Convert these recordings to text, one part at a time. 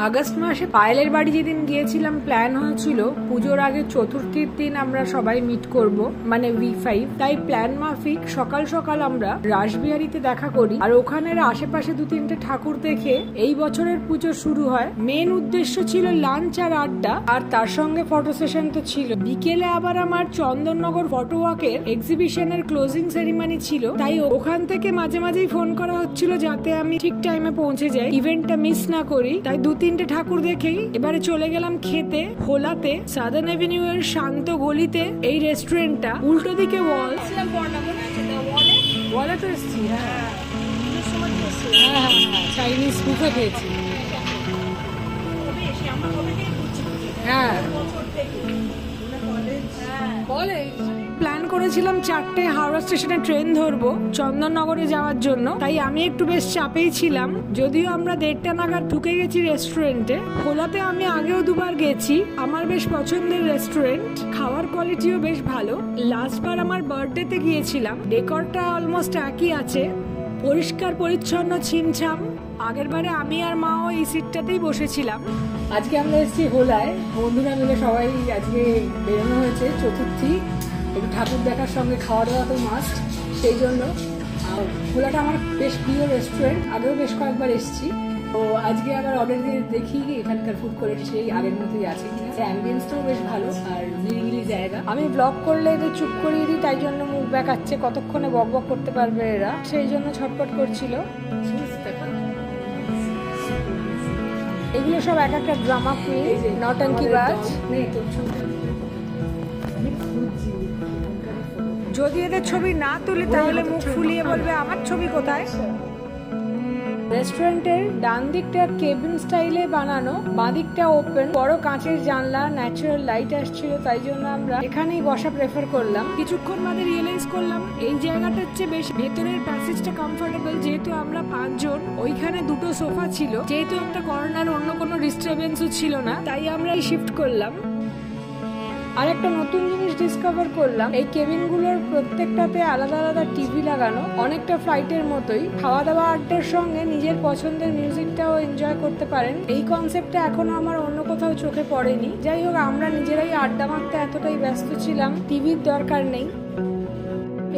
August মাসে পায়েলের বাড়ি যেদিন গিয়েছিলাম প্ল্যান হয়েছিল পুজোর আগে চতুর্থীর দিন আমরা সবাই মিট করব, মানে V5। তাই প্ল্যান মাফিক সকাল সকাল আমরা রাসবিহারীতে দেখা করি আর ওখানের আশেপাশে 2-3টে ঠাকুর দেখে এই বছরের পুজো শুরু হয়। মেন উদ্দেশ্য ছিল লাঞ্চ আর আড্ডা, আর তার সঙ্গে ফটো সেশন তো ছিল। বিকেলে আবার আমার চন্দননগর ফটো ওয়াকের এক্সিবিশনের ক্লোজিং সেরিমনি ছিল, তাই ওখান থেকে মাঝে মাঝেই ফোন করা হচ্ছিল যাতে আমি ঠিক টাইমে পৌঁছে যাই, ইভেন্টটা মিস না করি। তাই 2-3টে ঠাকুর দেখেই এবারে চলে গেলাম খেতে ভোলাতে, সাদার্ন এভিনিউ এর শান্ত গলিতে এই রেস্টুরেন্টটা, উল্টো দিকে ওয়াল। ওয়ালে তো এসছি, হ্যাঁ চাইনিজ বুফে খেয়েছি। হ্যাঁ প্ল্যান করেছিলাম 4টে হাওড়া স্টেশনে ট্রেন ধরবো চন্দননগরে যাওয়ার জন্য, তাই আমি একটু বেশ চাপেই ছিলাম। যদিও আমরা 1:30 নাগাদ ঢুকে গেছি রেস্টুরেন্টে। ভোলাতে আমি আগেও 2বার গেছি, আমার বেশ পছন্দের রেস্টুরেন্ট, খাওয়ার কোয়ালিটিও বেশ ভালো। লাস্টবার আমার বার্থডেতে গিয়েছিলাম, ডেকরটা অলমোস্ট একই আছে, পরিষ্কার পরিচ্ছন্ন ছিমছাম। আগের বারে আমি আর মাও এই সিটটাতেই বসেছিলাম। আজকে আমরা এসেছি ভোলায়, বন্ধুরা মিলে সবাই আজকে বেরোনো হয়েছে চতুর্থী, একটু ঠাকুর দেখার সঙ্গে খাওয়া দাওয়া তো মাস্ট, সেই জন্য। আর ভোলাটা আমার বেশ প্রিয় রেস্টুরেন্ট, আগেও বেশ কয়েকবার এসেছি। তো আজকে আবার অর্ডার দিয়ে দেখি এখানকার ফুড কোয়ালিটি সেই আগের মতোই আছে কিনা। অ্যাম্বিয়েন্সটাও বেশ ভালো আর নিরিবিলি জায়গা। আমি ব্লগ করলে এদের চুপ করিয়ে দিই, তাই জন্য মুখ ব্যাকাচ্ছে, কতক্ষণে বক বক করতে পারবে এরা, সেই জন্য ছটপট করছিল। এগুলো সব এক একটা ড্রামা কুইন, নটঙ্কিবাজ। যদি এদের ছবি না তুলি তাহলে মুখ ফুলিয়ে বলবে আমার ছবি কোথায়। রেস্টুরেন্টের ডান দিকটা কেবিন স্টাইলে বানানো, বাঁ দিকটা ওপেন, বড় কাঁচের জানলা, ন্যাচারাল লাইট আসছিল, তাই জন্য আমরা এখানেই বসা প্রেফার করলাম। কিছুক্ষণ বাদে রিয়েলাইজ করলাম এই জায়গাটা হচ্ছে বেশ ভেতরের প্যাসেজটা কমফোর্টেবল, যেহেতু আমরা 5 জন। ওইখানে 2টো সোফা ছিল, যেহেতু একটা কর্নার, অন্য কোনো ডিস্টারবেন্সও ছিল না, তাই আমরা শিফট করলাম। আর একটা নতুন জিনিস ডিসকভার করলাম, এই কেবিনগুলোর প্রত্যেকটাতে আলাদা আলাদা টিভি লাগানো, অনেকটা ফ্লাইটের মতোই। খাওয়া দাওয়া আড্ডার সঙ্গে নিজের পছন্দের মিউজিকটাও এনজয় করতে পারেন। এই কনসেপ্টটা এখনো আমার অন্য কোথাও চোখে পড়েনি। যাই হোক, আমরা নিজেরাই আড্ডা মারতে এতটাই ব্যস্ত ছিলাম, টিভির দরকার নেই।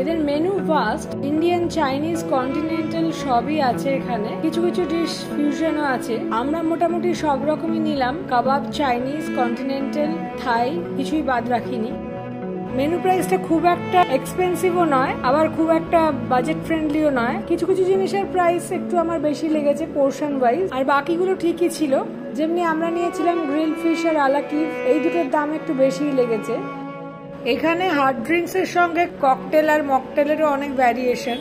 এদের menu vast, Indian, Chinese, continental সবই আছে এখানে, কিছু কিছু ডিশ ফিউশনও আছে। আমরা মোটামুটি সব রকমই নিলাম, কাবাব, চাইনিজ, কন্টিনেন্টাল, থাই, কিছুই বাদ রাখিনি। মেনু প্রাইসটা খুব একটা এক্সপেন্সিভও নয়, আবার খুব একটা বাজেট ফ্রেন্ডলিও নয়। কিছু কিছু জিনিসের প্রাইস একটু আমার বেশি লেগেছে পোর্শন ওয়াইজ, আর বাকিগুলো ঠিকই ছিল। যেমনি আমরা নিয়েছিলাম গ্রিল ফিশ আর আলাকিভ, এই দুটোর দাম একটু বেশিই লেগেছে। এখানে হার্ড ড্রিঙ্কস এর সঙ্গে ককটেল আর মকটেলেরও অনেক ভ্যারিয়েশন।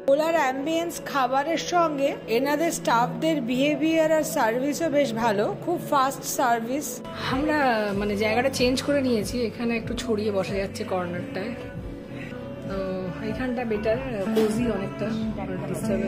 ভোলার অ্যাম্বিয়েন্স, খাবারের সঙ্গে এনাদের স্টাফদের বিহেভিয়ার আর সার্ভিসও বেশ ভালো, খুব ফাস্ট সার্ভিস। আমরা মানে জায়গাটা চেঞ্জ করে নিয়েছি, এখানে একটু ছড়িয়ে বসা যাচ্ছে কর্নারটায়, তো এইখানটা বেটার, কোজি অনেকটা।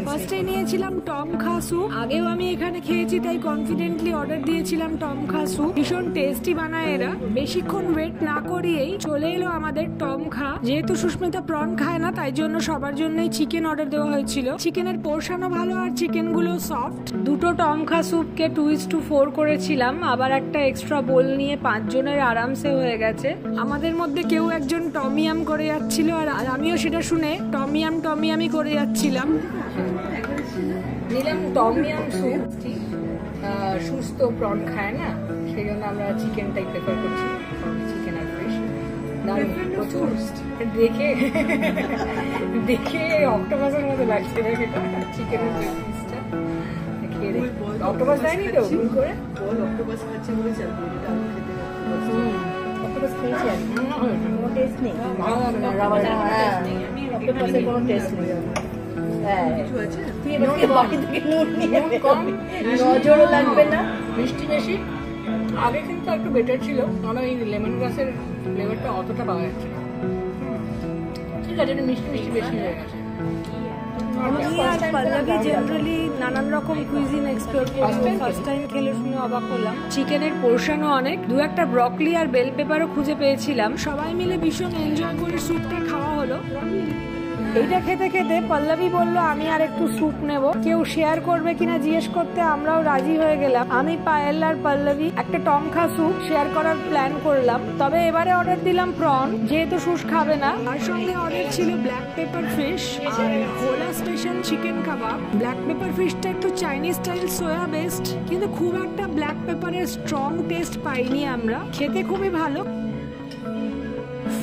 ফার্স্টে নিয়েছিলাম টম খা স্যুপ, আগেও আমি এখানে খেয়েছি তাই কনফিডেন্টলি অর্ডার দিয়েছিলাম টম খা স্যুপ। ভীষণ টেস্টি বানায় এরা, বেশিক্ষণ ওয়েট না করিয়েই চলে এলো আমাদের টম খা। যেহেতু সুস্মিতা প্রন খায় না, তাই জন্য সবার জন্যই চিকেন অর্ডার দেওয়া হয়েছিল। চিকেনের পোর্শনও ভালো আর চিকেন গুলো সফট। 2টো টম খা স্যুপকে 2:4 করেছিলাম, আবার একটা এক্সট্রা বোল নিয়ে 5 জনের আরামসে হয়ে গেছে। আমাদের মধ্যে কেউ একজন টমিয়াম করে যাচ্ছিল, আর আমিও সেটা শুনে টমিয়ামই করে যাচ্ছিলাম। নিলাম টমিয়াম স্যুপ, সুস্থ প্রন খায় না, সেই জন্য আমরা চিকেনটাই প্রেফার করছি, চিকেন আর ফিশ। প্রচুর দেখে দেখে অক্টোপাসের মতো লাগছে চিকেনের পিসটা খেয়ে। অক্টোপাস দেয়নি তো ভুল করে, অক্টোপাস খাচ্ছে বলে অক্টোপাস খেয়েছি আর কোনো টেস্ট নেই, ভালো লাগে না, অক্টোপাসের কোনো টেস্ট নেই। নজরও লাগবে না, মিষ্টি বেশি। আগে কিন্তু একটু বেটার ছিল, কারণ এই লেমন গ্রাসের ফ্লেভারটা অতটা পাওয়া যাচ্ছে না। ঠিক আছে, মিষ্টি মিষ্টি বেশি হয়ে গেছে। জেনারেলি নানান রকম কুইজিন এক্সপ্লোর করবো, ফার্স্ট টাইম খেলে শুনে অবাক হলাম। চিকেনের পোর্শনও অনেক, 2-একটা ব্রকলি আর বেল পেপারও খুঁজে পেয়েছিলাম। সবাই মিলে ভীষণ এনজয় করে স্যুপটা খাওয়া হলো। এইটা খেতে খেতে পল্লবী বললো আমি আর একটু স্যুপ নেব, কেউ শেয়ার করবে কিনা জিজ্ঞেস করতে আমরাও রাজি হয়ে গেলাম। আমি, পায়েল আর পল্লবী একটা টংখা স্যুপ শেয়ার করার প্ল্যান করলাম। তবে এবারে অর্ডার দিলাম প্রন, যেহেতু সুস খাবে না। তার সঙ্গে অর্ডার ছিল ব্ল্যাক পেপার ফিশ আর হোলা স্পেশাল চিকেন কাবাব। ব্ল্যাক পেপার ফিশটা একটু চাইনিজ স্টাইল সোয়া বেসড, কিন্তু খুব একটা ব্ল্যাক পেপারের স্ট্রং টেস্ট পাইনি আমরা। খেতে খুবই ভালো,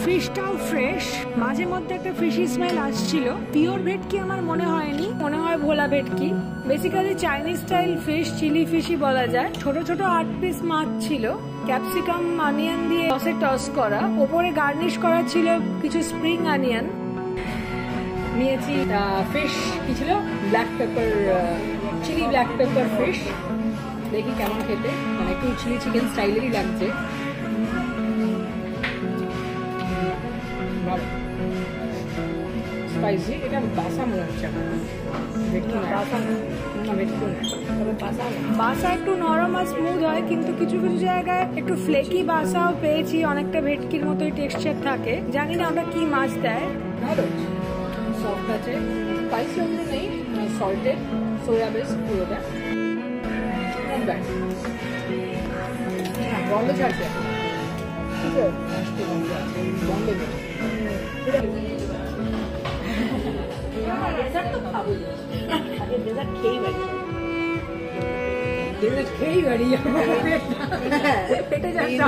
ফিশটাও ফ্রেশ, মাঝে মধ্যে একটা ফিশি স্মেল আসছিল। পিওর ভেটকি আমার মনে হয়নি, মনে হয় ভোলা ভেটকি। Basically Chinese style fish, chilli ফিশই বলা যায়। ছোট ছোট 8 পিস মাছ ছিল, ক্যাপসিকাম অনিয়ন দিয়ে সসে টস করা, ওপরে গার্নিশ করা ছিল কিছু স্প্রিং অনিয়ন। নিয়েছি ফিশ, কি ছিল, black pepper, chilli black pepper fish. দেখি কেমন খেতে, মানে একটু চিলি চিকেন স্টাইলেরই লাগছে। স্পাইসি, এটা বাসা মনে হচ্ছে আমার, বাসা একটু নরম আর স্মুথ হয়, কিন্তু কিছু কিছু জায়গায় একটু ফ্লেকি বাসাও পেয়েছি, অনেকটা ভেটকির মতোই টেক্সচার থাকে। জানি না ওটা কি মাছ দেয়। সফট আছে, স্পাইসি অন্য নেই, সল্টেড সোয়া বেস পুরোটা। গন্ধ ছাড়ছে, গন্ধ ডেজার্ট তো খাবো, আগে ডেজার্ট খেয়েই বাড়ি, ডেজার্ট খেয়েই বাড়ি, পেটে যাচ্ছে।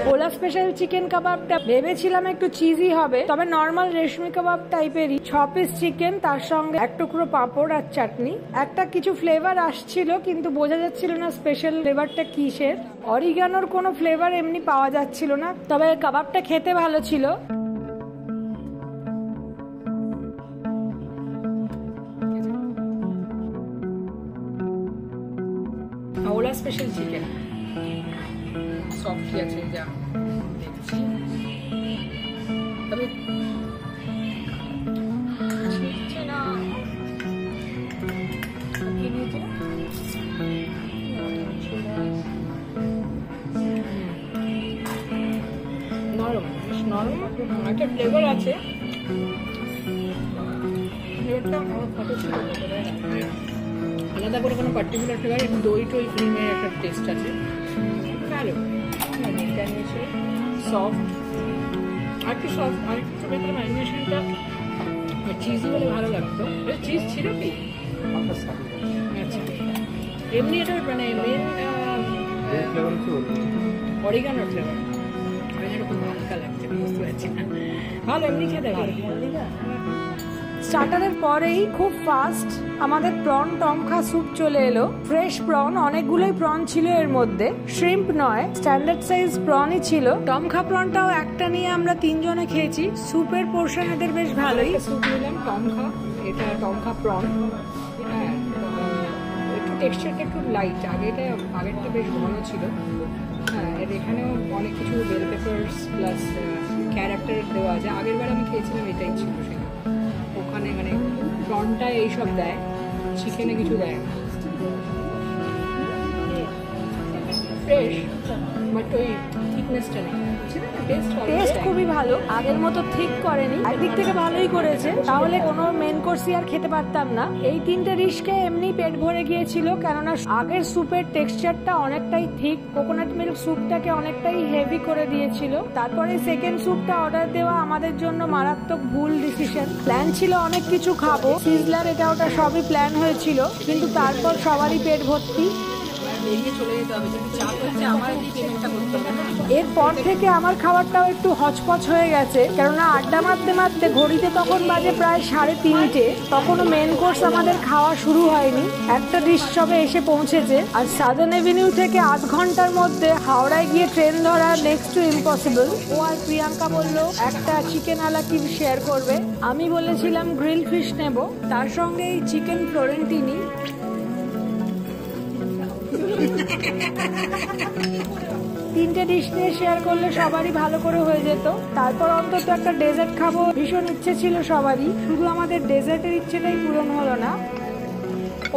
ভোলা স্পেশাল চিকেন কাবাবটা ভেবেছিলাম একটু চিজি হবে, তবে নর্মাল রেশমি কাবাব টাইপেরই। 6 পিস চিকেন, তার সঙ্গে এক টুকরো পাঁপড় আর চাটনি। একটা কিছু ফ্লেভার আসছিল, কিন্তু বোঝা যাচ্ছিল না স্পেশাল ফ্লেভারটা কিসের। অরিগানোর কোনো ফ্লেভার এমনি পাওয়া যাচ্ছিল না, তবে কাবাবটা খেতে ভালো ছিল। ভোলা স্পেশাল চিকেন সফট আছে যা দেখছি, তবে ছিটছে না। নরম নরম, একটা ফ্লেভার আছে। ফ্লেভারটা আমার কত ছিল আলাদা করে কোনো পার্টিকুলার ফ্লেভার, একটু দই টই ক্রিমের একটা টেস্ট আছে। ভালো, এটা নিয়েছে সফট, আর একটু সফট, আর একটু ছোটো করে ম্যারিনেশনটা চিজি বলে ভালো লাগতো। চিজ ছিল কি? আচ্ছা, এমনি এটা মানে মেন অরিগানোর ফ্লেভার, অরিগানোটা খুব হালকা লাগছে, বুঝতে পারছি না। ভালো, এমনি খেতে ভালো। স্টার্টারের পরেই খুব ফাস্ট আমাদের প্রন টংখা স্যুপ চলে এলো। ফ্রেশ প্রন, অনেকগুলোই প্রন ছিল এর মধ্যে, শ্রিম্প নয়, স্ট্যান্ডার্ড সাইজ প্রনই ছিল। টংখা প্রনটাও একটা নিয়ে আমরা 3 জনে খেয়েছি। স্যুপের পোর্শন এদের বেশ ভালোই। স্যুপ নিলাম টংখা, এটা টংখা প্রন। হ্যাঁ, একটু টেক্সচারটা একটু লাইট, আগেরটা বেশ ঘন ছিল। হ্যাঁ, এখানেও অনেক কিছু বেল পেপারস প্লাস ক্যারেক্টার দেওয়া আছে। আগের বার আমি খেয়েছিলাম এটাই ছিল সেটা। ওখানে মানে প্রনটায় এইসব দেয়, চিকেনে কিছু দেয় না। ফ্রেশ, বাট ওই থিকনেসটা নেই। টেস্ট খুবই ভালো, আগের মতো ঠিক করেনি, একদিক থেকে ভালোই করেছে। তাহলে কোনো মেন কোর্সই আর খেতে পারতাম না। এই 3টে ডিশকে এমনি পেট ভরে গিয়েছিল, কেননা আগের স্যুপের টেক্সচারটা অনেকটাই ঠিক, কোকোনাট মিল্ক স্যুপটাকে অনেকটাই হেভি করে দিয়েছিল। তারপরে সেকেন্ড স্যুপটা অর্ডার দেওয়া আমাদের জন্য মারাত্মক ভুল ডিসিশন। প্ল্যান ছিল অনেক কিছু খাবো, সিজলার এটা ওটা সবই প্ল্যান হয়েছিল, কিন্তু তারপর সবারই পেট ভর্তি। এরপর থেকে আমার খাবারটাও একটু হচপচ হয়ে গেছে, কেননা আড্ডা মারতে মারতে ঘড়িতে তখন বাজে প্রায় 3:30। তখনও মেন কোর্স আমাদের খাওয়া শুরু হয়নি, একটা ডিশ সবে এসে পৌঁছেছে। আর সাদার্ন এভিনিউ থেকে 8 ঘন্টার মধ্যে হাওড়ায় গিয়ে ট্রেন ধরা নেক্সট টু ইম্পসিবল। ও আর প্রিয়াঙ্কা বললো একটা চিকেন আলাকি শেয়ার করবে, আমি বলেছিলাম গ্রিল ফিশ নেব, তার সঙ্গে এই চিকেন ফ্লোরেন্টিনি। 3টে ডিশ নিয়ে শেয়ার করলে সবারই ভালো করে হয়ে যেত। তারপর অন্তত একটা ডেজার্ট খাবো ভীষণ ইচ্ছে ছিল সবারই, শুধু আমাদের ডেজার্টের ইচ্ছেটাই পূরণ হলো না।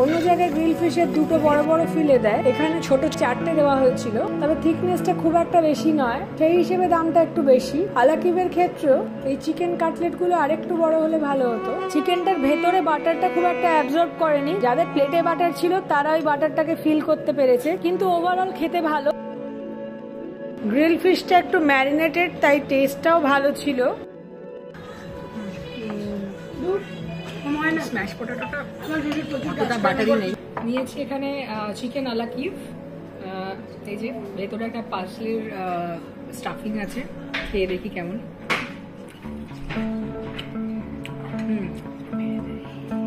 অন্য জায়গায় গ্রিল ফিশের দুটো বড় বড় ফিলে দেয়, এখানে ছোট 4টে দেওয়া হয়েছিল, তবে থিকনেসটা খুব একটা বেশি নয়, সেই হিসেবে দামটা একটু বেশি। আলাকিভের ক্ষেত্রেও এই চিকেন কাটলেট গুলো আরেকটু বড় হলে ভালো হতো। চিকেনটার ভেতরে বাটারটা খুব একটা অ্যাবজর্ব করেনি, যাদের প্লেটে বাটার ছিল তারা ওই বাটারটাকে ফিল করতে পেরেছে, কিন্তু ওভারঅল খেতে ভালো। গ্রিল ফিশটা একটু ম্যারিনেটেড, তাই টেস্টটাও ভালো ছিল। স্ম্যাশ পটেটোটা অতটা বাটারি নেই। নিয়েছি এখানে চিকেন আলাকিভ, এই যে ভেতরে একটা পার্সলির স্টাফিং আছে, খেয়ে দেখি কেমন।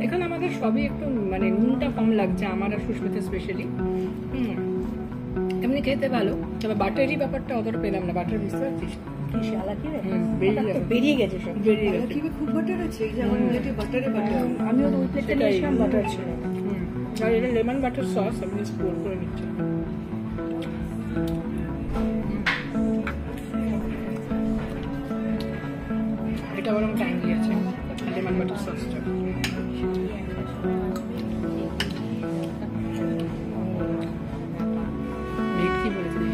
এখানে আমাদের সবই একটু মানে নুনটা কম লাগছে আমার আর সুস্মিতা স্পেশালি। এমনি খেতে ভালো, তবে বাটারি ব্যাপারটা অতটা পেলাম না। বাটার বুঝতে পারছিস বেরিয়ে গেছে, সব বেরিয়ে গেছে। খুব বাটার আছে, আমিও ওই প্লেটে নিয়েছিলাম, বাটার ছিল। আর এটা লেমন বাটার সস আমি স্পোর করে নিচ্ছি। এটা বরং ট্যাঙ্গি আছে লেমন বাটার সসটা। ভেটকি বলেছি,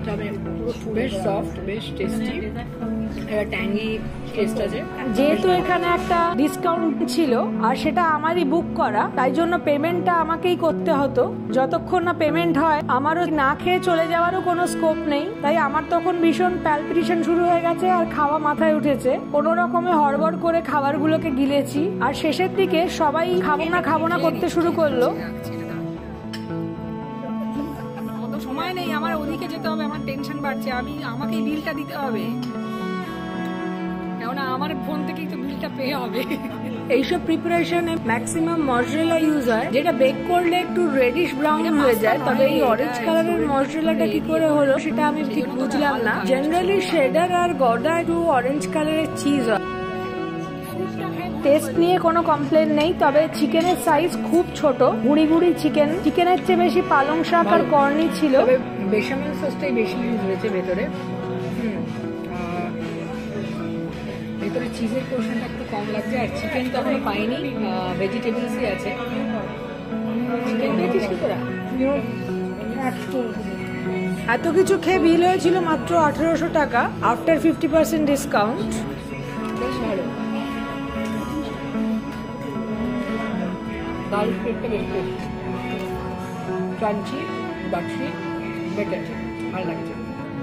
তবে বেশ সফট, বেশ টেস্টি, ট্যাঙ্গি টেস্ট আছে। যেহেতু এখানে একটা ডিসকাউন্ট ছিল আর সেটা আমারই বুক করা, তাই জন্য পেমেন্টটা আমাকেই করতে হতো। যতক্ষণ না পেমেন্ট হয় আমারও না খেয়ে চলে যাওয়ারও কোনো স্কোপ নেই, তাই আমার তখন ভীষণ প্যালপিটেশন শুরু হয়ে গেছে আর খাওয়া মাথায় উঠেছে। কোনো রকমে হড়বড় করে খাবারগুলোকে গিলেছি, আর শেষের দিকে সবাই খাবো না করতে শুরু করলো। সময় নেই, আমার ওদিকে যেতে হবে, আমার টেনশন বাড়ছে, আমাকেই বিলটা দিতে হবে, কেননা আমার ফোন থেকেই তো বিলটা পে হবে। এইসব প্রিপারেশনে ম্যাক্সিমাম মজরেলা ইউজ হয়, যেটা বেক করলে একটু রেডিশ ব্রাউন হয়ে যায়, তবে এই অরেঞ্জ কালারের মজরেলাটা কি করে হলো সেটা আমি ঠিক বুঝলাম না। জেনারেলি শেডার আর গর্দা একটু অরেঞ্জ কালারের চিজ হয়। টেস্ট নিয়ে কোনো কমপ্লেন নেই, তবে চিকেনের সাইজ খুব ছোট, গুঁড়ি গুঁড়ি চিকেন, চিকেনের চেয়ে বেশি পালং শাক আর কর্নি ছিল। বেশামেল সসটাই বেশি ইউজ হয়েছে ভেতরে, ভেতরে চিজের পোর্শনটা একটু কম লাগছে, আর চিকেন তো এখনো পাইনি, ভেজিটেবলসই আছে। চিকেন পেয়েছিস কি তোরা? এত কিছু খেয়ে বিল হয়েছিল মাত্র 1800 টাকা আফটার 50% ডিসকাউন্ট। বেশ ভালো, ডাল প্লেটটা বেশ ক্রাঞ্চি, বাটারি, বেটার, ভালো লাগছে।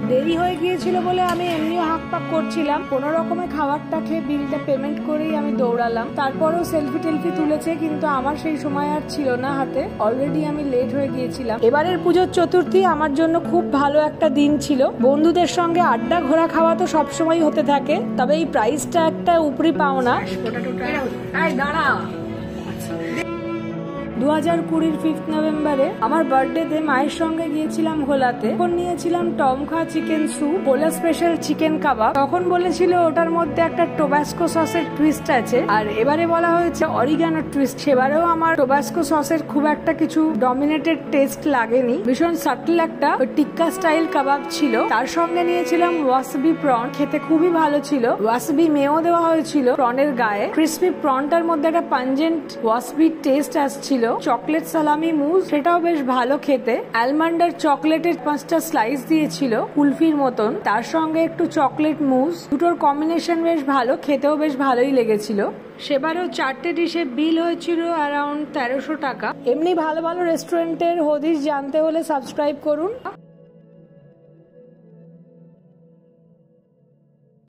দেরি হয়ে গিয়েছিল বলে আমি এমনিও হাঁক পাক করছিলাম, কোনো রকমে খাবারটা খেয়ে বিলটা পেমেন্ট করেই আমি দৌড়ালাম। তারপরও সেলফি টেলফি তুলেছে, কিন্তু আমার সেই সময় আর ছিল না হাতে, অলরেডি আমি লেট হয়ে গিয়েছিলাম। এবারের পুজোর চতুর্থী আমার জন্য খুব ভালো একটা দিন ছিল। বন্ধুদের সঙ্গে আড্ডা ঘোরা খাওয়া তো সবসময় হতে থাকে, তবে এই প্রাইসটা একটা উপরি পাওনা। 2020 5 নভেম্বরে আমার বার্থডেতে মায়ের সঙ্গে গিয়েছিলাম ভোলাতে। তখন নিয়েছিলাম টমখা চিকেন স্যুপ, ভোলা স্পেশাল চিকেন কাবাব। তখন বলেছিল ওটার মধ্যে একটা টোবাস্কো সসের টুইস্ট আছে, আর এবারে বলা হয়েছে অরিগানো টুইস্ট। সেবারেও আমার টোবাস্কো সসের খুব একটা কিছু ডমিনেটেড টেস্ট লাগেনি, ভীষণ সাটল একটা টিক্কা স্টাইল কাবাব ছিল। তার সঙ্গে নিয়েছিলাম ওয়াসাবি প্রন, খেতে খুবই ভালো ছিল। ওয়াসাবি মেও দেওয়া হয়েছিল প্রনের গায়ে। ক্রিসপি প্রনটার মধ্যে একটা পাঞ্জেন্ট ওয়াসাবি টেস্ট আসছিল। চকলেট সালামি মুজ, সেটাও বেশ ভালো খেতে। অ্যালমন্ড আর চকলেটের 5টা স্লাইস দিয়েছিল কুলফির মতন, তার সঙ্গে একটু চকলেট মুজ, দুটোর কম্বিনেশন বেশ ভালো, খেতেও বেশ ভালোই লেগেছিল। সেবারেও 4টে ডিশের বিল হয়েছিল অ্যারাউন্ড 1300 টাকা। এমনি ভালো ভালো রেস্টুরেন্টের হদিশ জানতে হলে সাবস্ক্রাইব করুন।